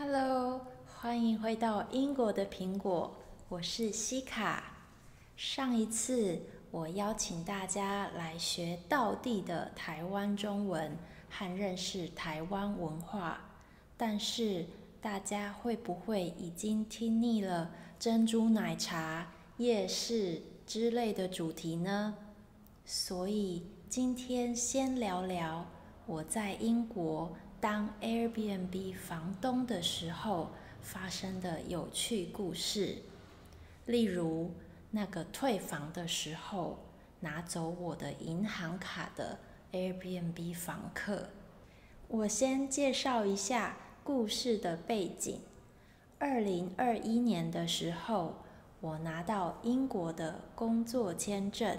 Hello，欢迎回到英国的苹果，我是西卡。上一次我邀请大家来学道地的台湾中文和认识台湾文化，但是大家会不会已经听腻了珍珠奶茶、夜市之类的主题呢？所以今天先聊聊我在英国当 Airbnb 房东的时候发生的有趣故事，例如那个退房的时候拿走我的银行卡的 Airbnb 房客。我先介绍一下故事的背景。2021年的时候，我拿到英国的工作签证，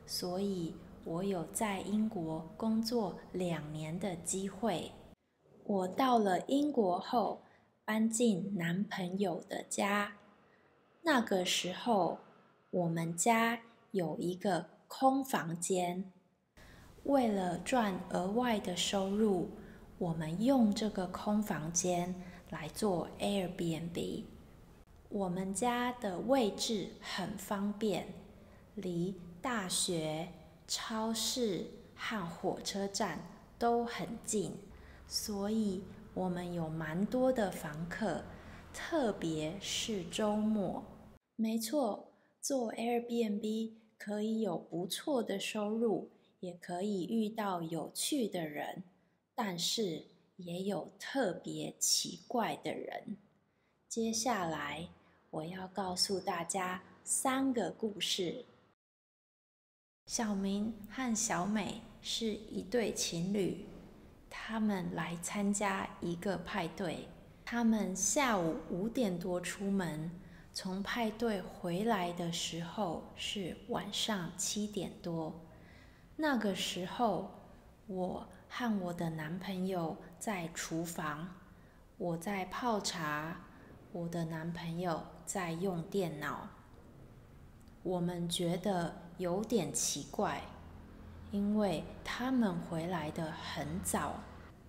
所以我有在英国工作2年的机会。我到了英国后，搬进男朋友的家。那个时候，我们家有一个空房间。为了赚额外的收入，我们用这个空房间来做 Airbnb。我们家的位置很方便，离大学、超市和火车站都很近，所以我们有蛮多的房客，特别是周末。没错，做 Airbnb 可以有不错的收入，也可以遇到有趣的人，但是也有特别奇怪的人。接下来我要告诉大家3个故事。小明和小美是一对情侣，他们来参加一个派对。他们下午5点多出门，从派对回来的时候是晚上7点多。那个时候，我和我的男朋友在厨房，我在泡茶，我的男朋友在用电脑。我们觉得有点奇怪，因为他们回来得很早，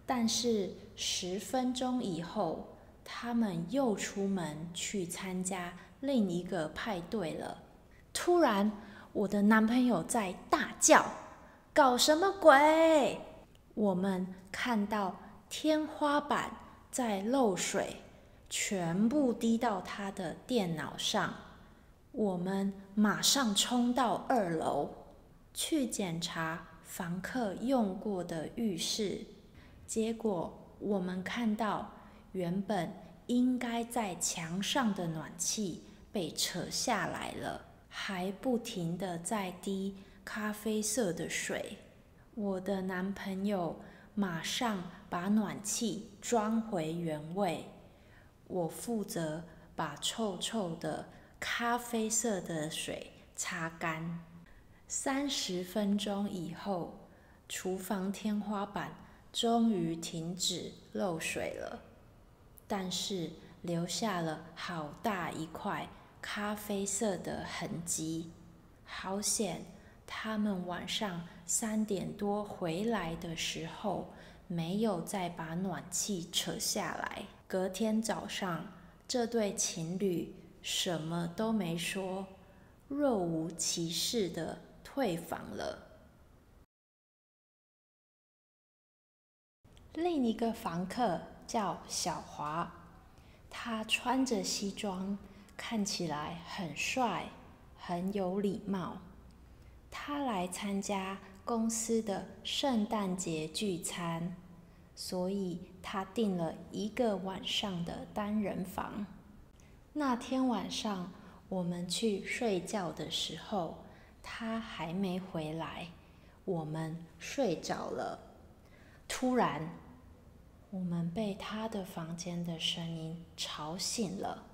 但是10分钟以后，他们又出门去参加另一个派对了。突然，我的男朋友在大叫：搞什么鬼？我们看到天花板在漏水，全部滴到他的电脑上。我们马上冲到2楼，去检查房客用过的浴室。结果我们看到，原本应该在墙上的暖气被扯下来了，还不停地在滴咖啡色的水。我的男朋友马上把暖气装回原位，我负责把臭臭的咖啡色的水擦干。30分钟以后，厨房天花板终于停止漏水了，但是留下了好大一块咖啡色的痕迹。好险，他们晚上3点多回来的时候，没有再把暖气扯下来。隔天早上，这对情侣什么都没说，若无其事地退房了。另一个房客叫小华，他穿着西装，看起来很帅，很有礼貌。他来参加公司的圣诞节聚餐，所以他订了1个晚上的单人房。那天晚上我们去睡觉的时候，他还没回来，我们睡着了。突然，我们被他的房间的声音吵醒了。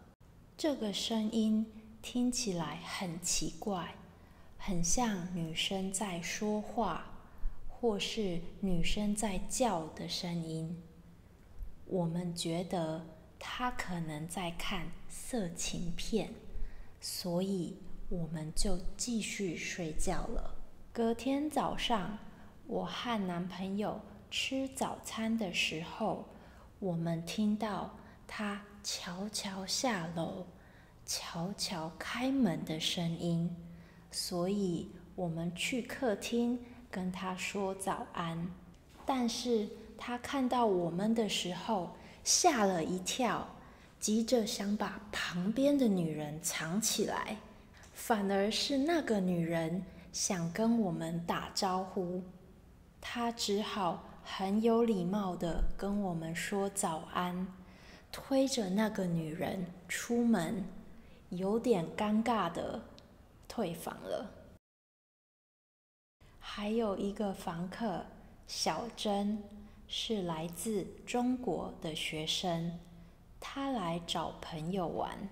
这个声音听起来很奇怪，很像女生在说话，或是女生在叫的声音。我们觉得他可能在看色情片，所以我们就继续睡觉了。隔天早上，我和男朋友吃早餐的时候，我们听到他悄悄下楼、悄悄开门的声音，所以我们去客厅跟他说早安。但是他看到我们的时候吓了一跳，急着想把旁边的女人藏起来，反而是那个女人想跟我们打招呼，他只好很有礼貌地跟我们说早安，推着那个女人出门，有点尴尬地退房了。还有一个房客小珍，是来自中国的学生，她来找朋友玩。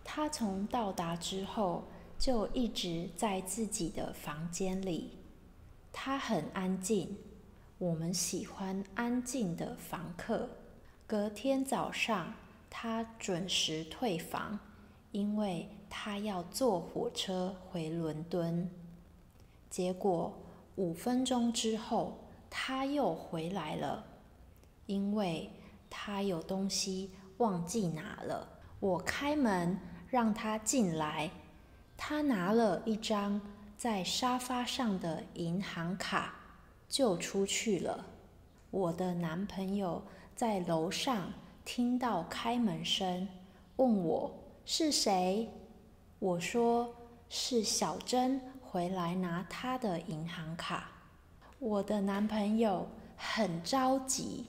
她从到达之后就一直在自己的房间里，她很安静，我们喜欢安静的房客。隔天早上，她准时退房，因为她要坐火车回伦敦。结果5分钟之后，他又回来了，因为他有东西忘记拿了。我开门让他进来，他拿了一张在沙发上的银行卡就出去了。我的男朋友在楼上听到开门声，问我是谁。我说是小珍回来拿他的银行卡。我的男朋友很着急，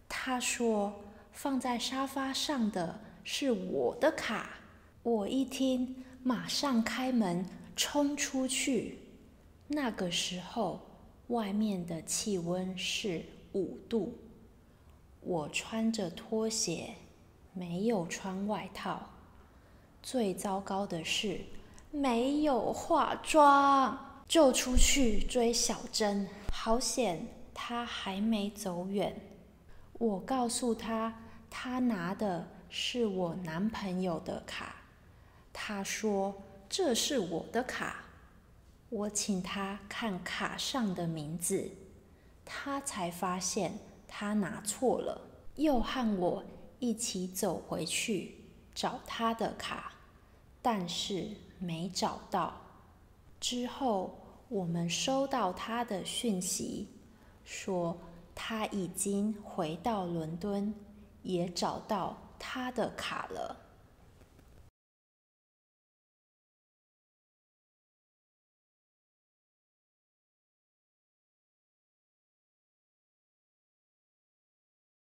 他说放在沙发上的是我的卡。我一听，马上开门冲出去。那个时候外面的气温是5度，我穿着拖鞋，没有穿外套。最糟糕的是没有化妆，就出去追小珍。好险，她还没走远。我告诉她，她拿的是我男朋友的卡。她说这是我的卡。我请她看卡上的名字，她才发现她拿错了，又和我一起走回去找她的卡，但是没找到。之后我们收到他的讯息，说他已经回到伦敦，也找到他的卡了。